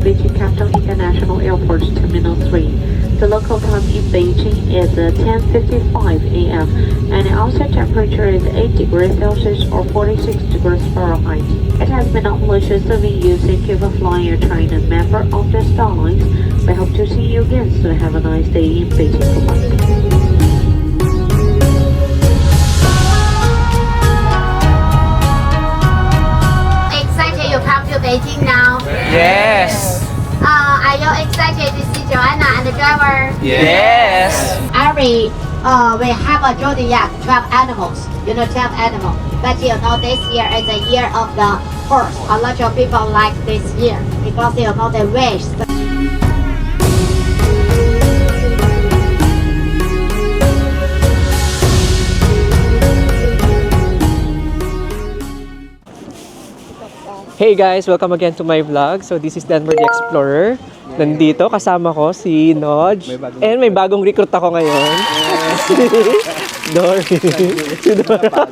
Beijing Capital International Airport Terminal 3. The local time in Beijing is 10:55 a.m. and the outside temperature is 8 degrees Celsius or 46 degrees Fahrenheit. It has been a pleasure serving you. Thank you for flying Air China, member of the Star Alliance. We hope to see you again, so have a nice day in Beijing. Goodbye. Excited you come to Beijing now? Yes. Are you excited to see Joanna and the driver? Yes. We have a zodiac, 12 animals. You know 12 animals. But you know this year is the year of the horse. A lot of people like this year because you know the wish. Hey guys, welcome again to my vlog. So this is Denver the Explorer. Nandito kasama ko si Nodge. And may bagong recruit ako ngayon. Si Dory. Si Dora.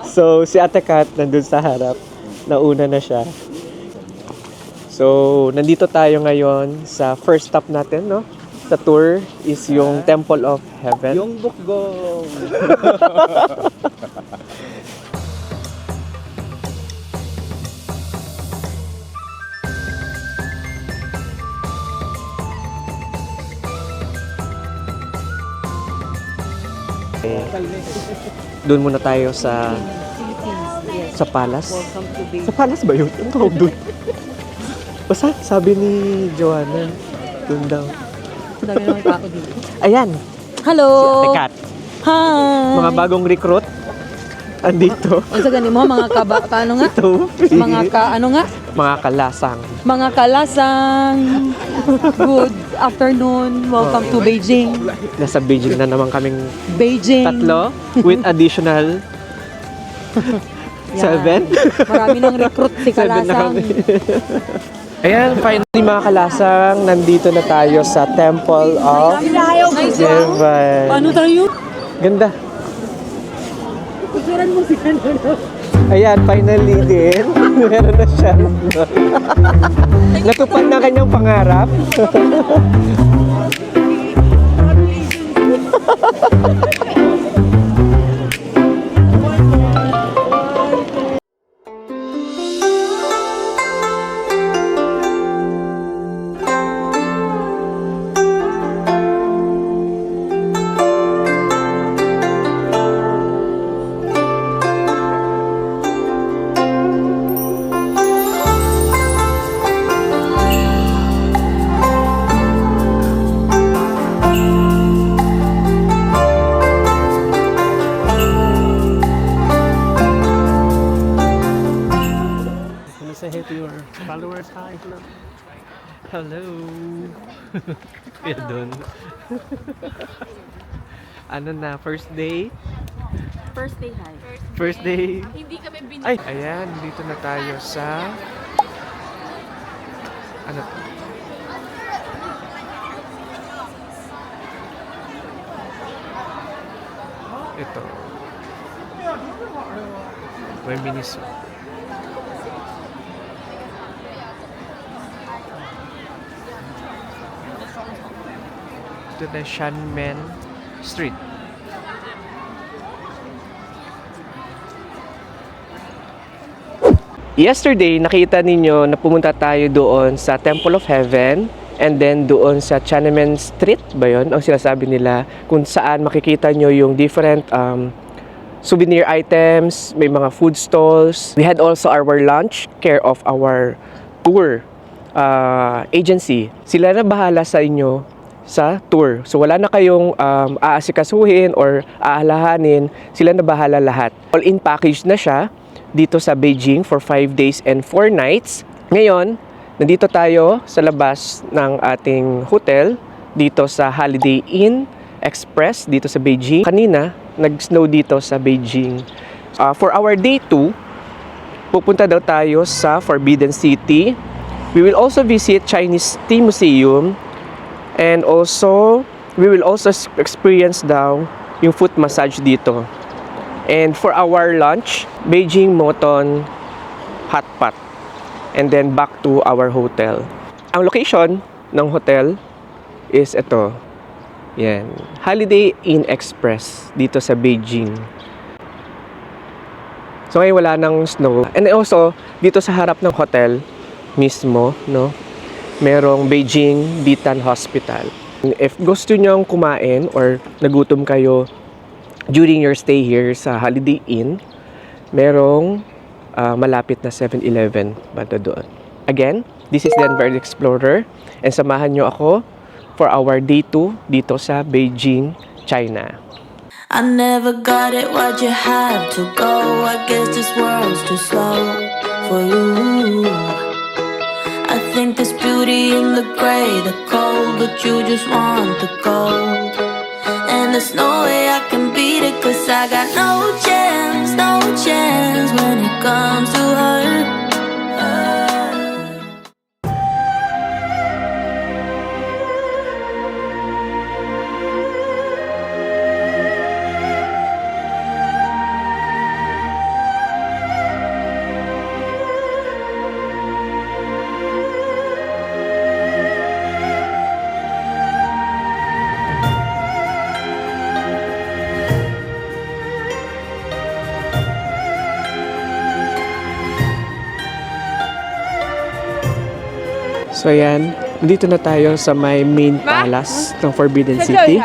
So si Ate Kat nandun sa harap. Nauna na siya. So nandito tayo ngayon sa first stop natin, no? Sa tour is yung Temple of Heaven. Yung bukgong. Doon muna tayo sa Palace. Sa Palace ba yun? Ang tawag doon? Basta sabi ni Joanna, doon daw. Dami naman tao dito. Ayan, Hello! si Ate Kat. Hi! Mga bagong recruit. Andito. Ang sa ganin mo, mga ano nga? Ito. Ano nga? Mga kalasang. Mga kalasang. Good afternoon. Welcome to Beijing. Nasa Beijing na naman kaming Beijing. tatlo with additional 7. Marami ng recruit si 7 na kalasang. kami. Ayan, finally mga kalasang, nandito na tayo sa Temple of Heaven. Paano tayo? Ganda. Kusuran mo si ano. Ayan, finally din. Meron na siya. Natupad na kanyang pangarap. Say hey to your followers. Hi. Hello. Kaya doon. Ano na, first day? First day, hi. First day. Hindi kami Ay, ayan, dito na tayo sa ano to? Ito. May miniso. To the Shanmen Street. Yesterday, nakita ninyo na pumunta tayo doon sa Temple of Heaven and then doon sa Tiananmen Street ba yun? Ang sinasabi nila kung saan makikita nyo yung different souvenir items, may mga food stalls. We had also our lunch care of our tour agency. Sila na bahala sa inyo sa tour. So wala na kayong aasikasuhin or aalahanin, sila na bahala lahat. All-in package na siya dito sa Beijing for 5 days and 4 nights. Ngayon, nandito tayo sa labas ng ating hotel dito sa Holiday Inn Express dito sa Beijing. Kanina, nag-snow dito sa Beijing. For our day 2, pupunta daw tayo sa Forbidden City. We will also visit Chinese Tea Museum. And also, we will also experience daw yung foot massage dito. And for our lunch, Beijing Moton Hot Pot. and then back to our hotel. Ang location ng hotel is ito. Yan. Holiday Inn Express dito sa Beijing. So ngayon wala nang snow. And also, dito sa harap ng hotel mismo, no, merong Beijing Ditan Hospital. If gusto nyo kumain or nagutom kayo during your stay here sa Holiday Inn, merong malapit na 7-Eleven banda doon. Again, this is Denver Explorer and samahan nyo ako for our day 2 dito sa Beijing, China. I never got it, why'd you have to go? I guess this world's too slow for you. I think there's beauty in the gray, the cold, but you just want the gold. And there's no way I can beat it, cause I got no chance when it comes to her. So ayan, dito na tayo sa may main palace ng Forbidden City.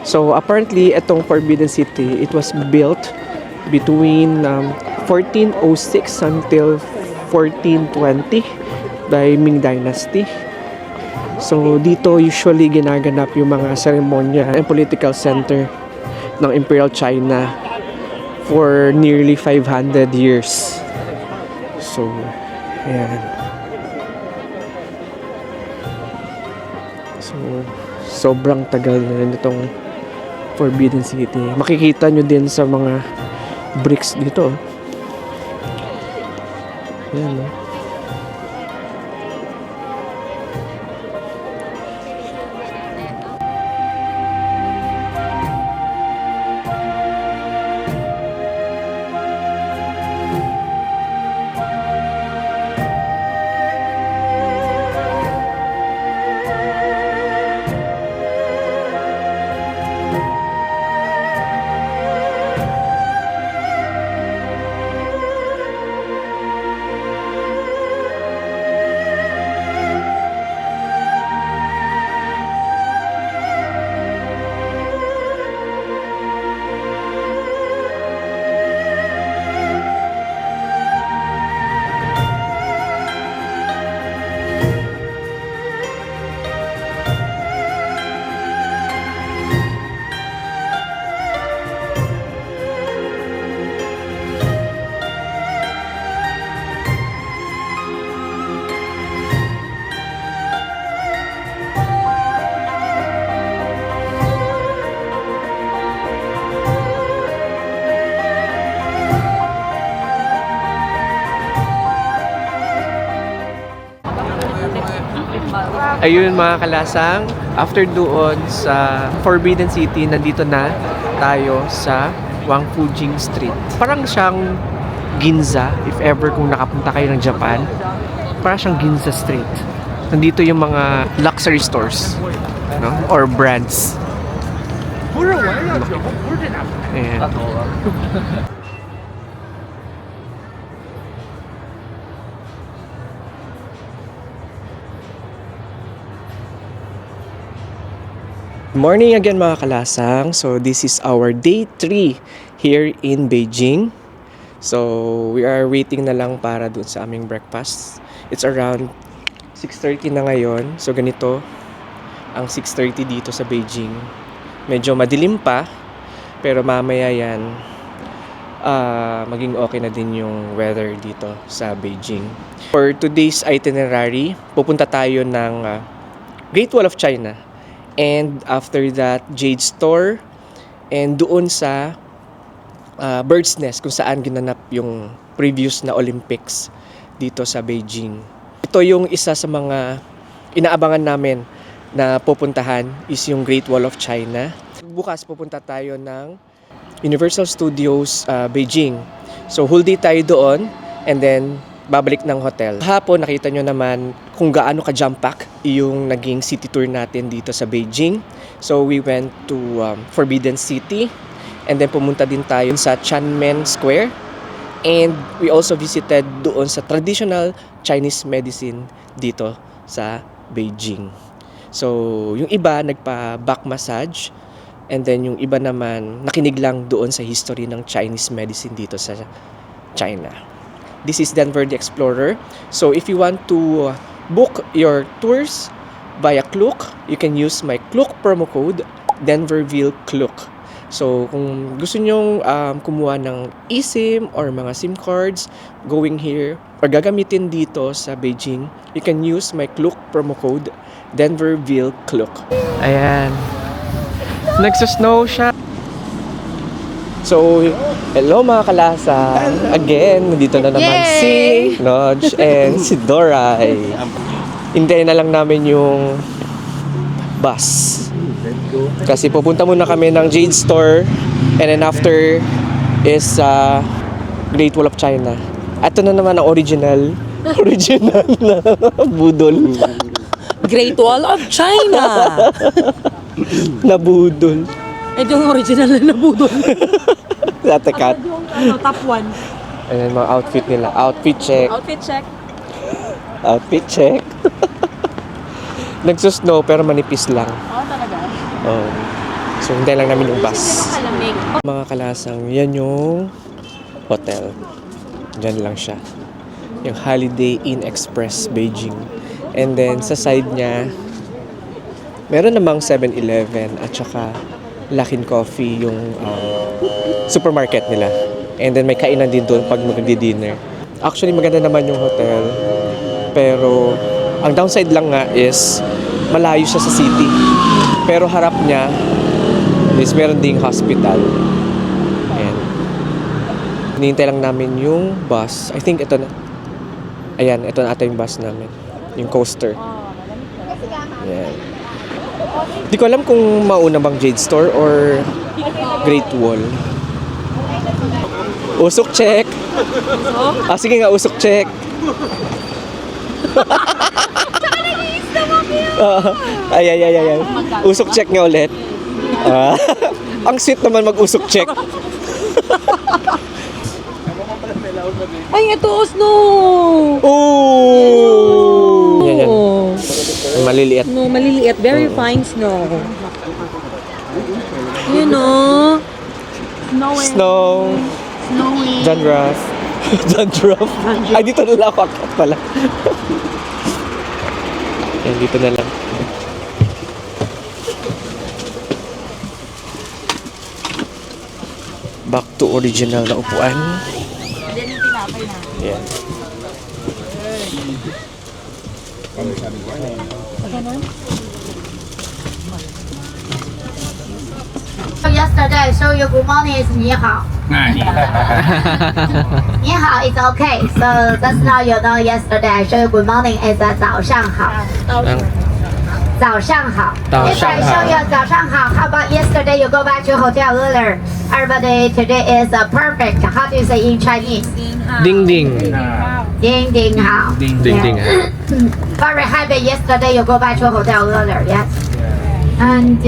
So apparently, itong Forbidden City, it was built between 1406 until 1420 by Ming Dynasty. So dito usually ginaganap yung mga seremonya and political center ng Imperial China for nearly 500 years. So, ayan. So, sobrang tagal na rin itong Forbidden City. Makikita nyo din sa mga bricks dito. Ayan, no? Ayun mga kalasang, after doon sa Forbidden City, nandito na tayo sa Wangfujing Street. Parang siyang Ginza, if ever kung nakapunta kayo ng Japan. Parang siyang Ginza Street. Nandito yung mga luxury stores, no? Or brands. Ayan. Morning again mga kalasang. So this is our day 3 here in Beijing. So we are waiting na lang para dun sa aming breakfast. It's around 6:30 na ngayon. So ganito ang 6:30 dito sa Beijing. Medyo madilim pa, pero mamaya yan maging okay na din yung weather dito sa Beijing. For today's itinerary, pupunta tayo ng Great Wall of China. And after that, Jade Store. And doon sa Bird's Nest, kung saan ginanap yung previous na Olympics dito sa Beijing. Ito yung isa sa mga inaabangan namin na pupuntahan is yung Great Wall of China. Bukas pupunta tayo ng Universal Studios Beijing. So whole day tayo doon and then babalik ng hotel. Hapon, nakita nyo naman kung gaano ka-jump pack yung naging city tour natin dito sa Beijing. So, we went to Forbidden City and then pumunta din tayo sa Tiananmen Square. And we also visited doon sa traditional Chinese medicine dito sa Beijing. So, yung iba nagpa-back massage and then yung iba naman nakinig lang doon sa history ng Chinese medicine dito sa China. This is Denver the Explorer. So, if you want to book your tours via Klook, you can use my Klook promo code, Denverville Klook. So, kung gusto nyong kumuha ng eSIM or mga SIM cards going here or gagamitin dito sa Beijing, you can use my Klook promo code, Denverville Klook. Ayan. Nagsusnow siya. So, hello mga kalasan. Again, dito na naman si Nodge and si Doray. Hintayin na lang namin yung bus. Kasi pupunta muna kami ng Jade Store and then after is Great Wall of China. Ito na naman ang original na budol. Great Wall of China. Na budol. Ito yung original na nabudol. Latte cat. Yung top 1. And then mga outfit nila. Outfit check. Outfit check. Outfit check. Nagsusnow pero manipis lang. Talaga? Oh. So, hindi lang namin yung bus. Kalamig. Mga kalasang, yan yung hotel. Diyan lang siya. Yung Holiday Inn Express Beijing. And then, sa side niya, meron namang 7-Eleven at saka Luckin Coffee yung supermarket nila. And then, may kainan din doon pag magdi-dinner. Actually, maganda naman yung hotel. Pero, ang downside lang nga is, malayo siya sa city. Pero harap niya is meron ding hospital. Ayan. Hinihintay lang namin yung bus. I think ito na. Ayan, ito na ata yung bus namin. Yung coaster. Ayan. Di ko alam kung mauna bang Jade Store or Great Wall. Usok check! Sige nga, usok check! Ay. Usok check nga ulit. Ang sweet naman mag-usok check. Ay, ito, snow! Oh! Yan. Maliliit. No, maliliit. Very fine snow. You know? Snow. Snowy. Dandruff. Dandruff. Ay, dito na lang ako akit pala. Yan, dito na lang. Back to original na upuan. Yan. Yesterday, show you good morning is 你好. 你好 is okay. So that's now you know yesterday I show you good morning is 早上好. 早上好. If I show you 早上好, how about yesterday you go back to hotel earlier? Everybody today is perfect. How do you say in Chinese? Ding ding. Ding ding hao. Ding ding. Very happy yesterday you go back to hotel earlier, yes? And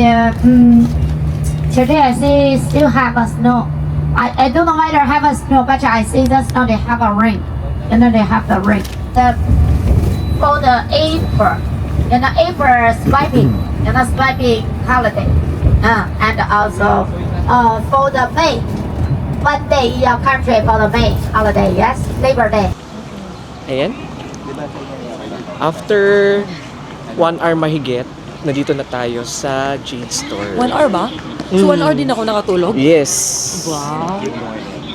today I see still have a snow. I don't know whether have a snow, but I see the snow they have a rain. You know they have the rain. For the April, you know April swiping, you know swiping holiday. And also for the May, one day in your country for the May holiday, yes, Labor Day. Ayan. After 1 hour mahigit, nandito na tayo sa Jade Store. 1 hour ba? So 1 hour din ako nakatulog? Yes. Wow.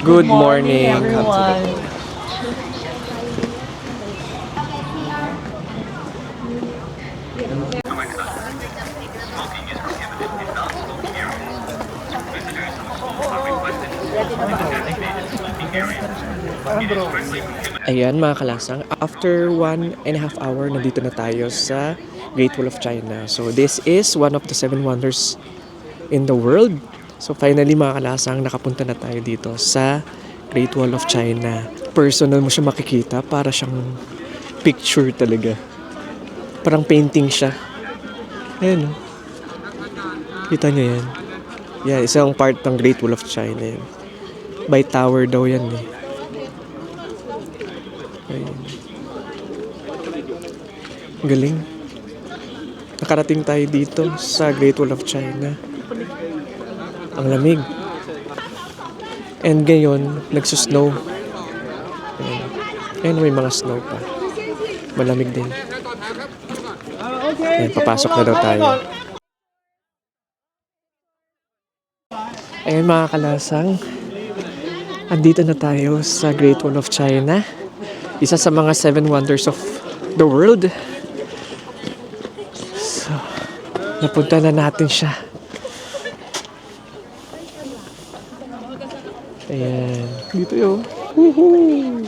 Good morning. Everyone. Ayan mga kalasang, after 1.5 hour, nandito na tayo sa Great Wall of China. So this is one of the 7 wonders in the world. So finally mga kalasang, nakapunta na tayo dito sa Great Wall of China. personal mo siya makikita. Para siyang picture talaga. Parang painting siya. Ayan, oh. Kita niyo yan? Yan, isang part ng Great Wall of China yan. By tower daw yan eh. Ayun. Galing. Nakarating tayo dito sa Great Wall of China. Ang lamig. And ngayon, nagsusnow. Ayun. Ayun, may mga snow pa. Malamig din. Ayan, papasok na daw tayo. Ayun mga kalasang, andito na tayo sa Great Wall of China. Isa sa mga 7 wonders of the world. So, napunta na natin siya. Ayan, dito yun. Woohoo!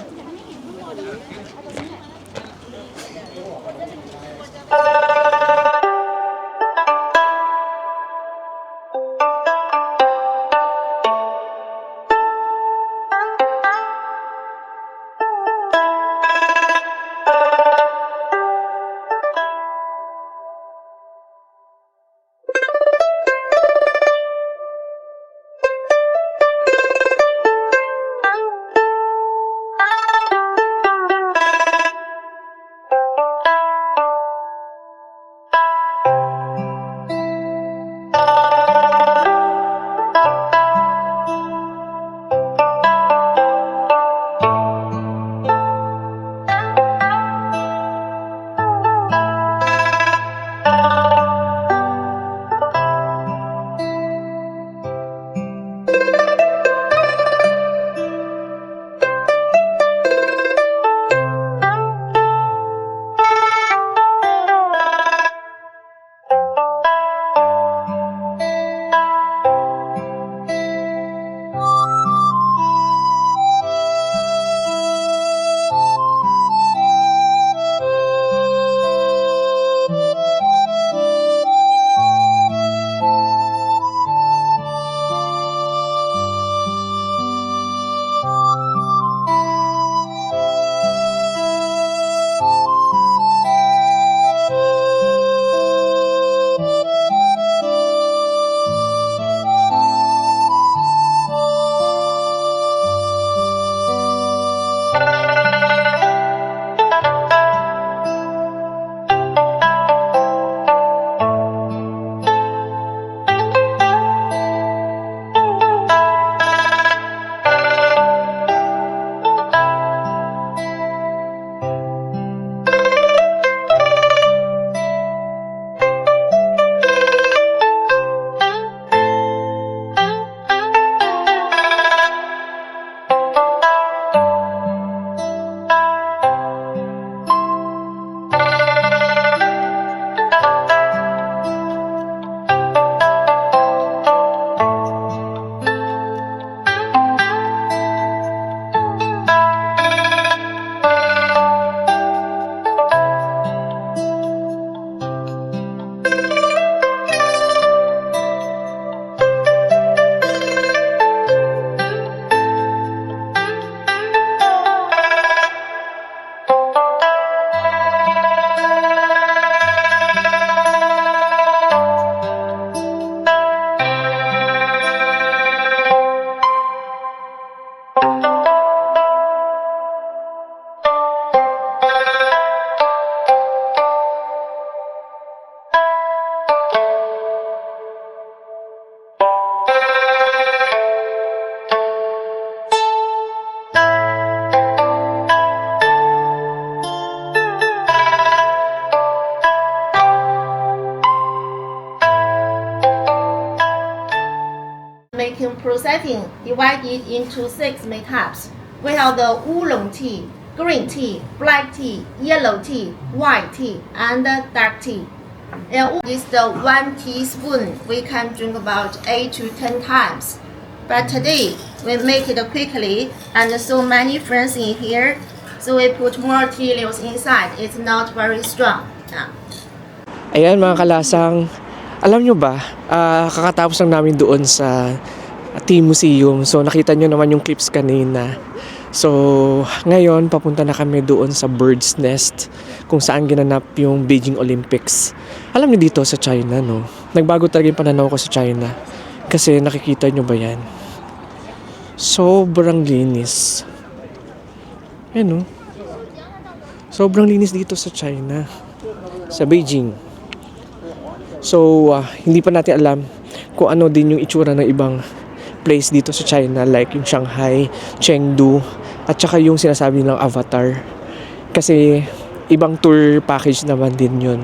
Making processing divided into 6 makeups. We have the oolong tea, green tea, black tea, yellow tea, white tea, and dark tea. And is the 1 teaspoon. We can drink about 8 to 10 times. But today we make it quickly, and so many friends in here, so we put more tea leaves inside. It's not very strong. Ayan mga kalasang, alam nyo ba, kakatapos lang namin doon sa Tea Museum. So nakita nyo naman yung clips kanina. So, ngayon, papunta na kami doon sa Bird's Nest kung saan ginanap yung Beijing Olympics. Alam niyo dito sa China, no? Nagbago talaga yung pananaw ko sa China. Kasi nakikita nyo ba yan? Sobrang linis. Ayan, no? Sobrang linis dito sa China. Sa Beijing. So, hindi pa natin alam kung ano din yung itsura ng ibang place dito sa China, like yung Shanghai, Chengdu, at saka yung sinasabi nilang Avatar. Kasi ibang tour package naman din yun.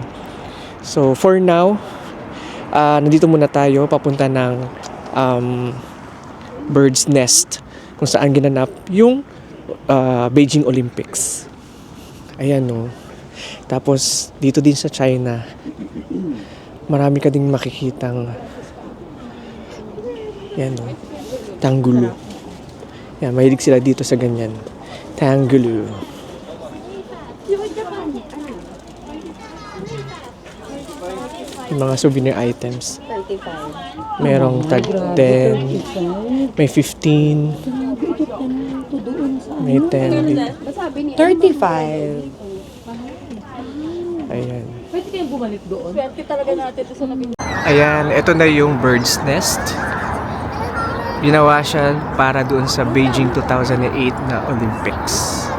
So for now, nandito muna tayo papunta ng Bird's Nest kung saan ginanap yung Beijing Olympics. Ayan, no. Tapos dito din sa China, marami ka ding makikitang yan, no, Tangulu. Yan, mahilig sila dito sa ganyan. Tangulu. Yung mga souvenir items. 35. Merong tag 10. May 15. May 10. 35. Ayan. Pwede kayong bumalik doon? Swerte talaga natin ito sa labing. Ayan, ito na yung Bird's Nest. Ginawa siya para doon sa Beijing 2008 na Olympics.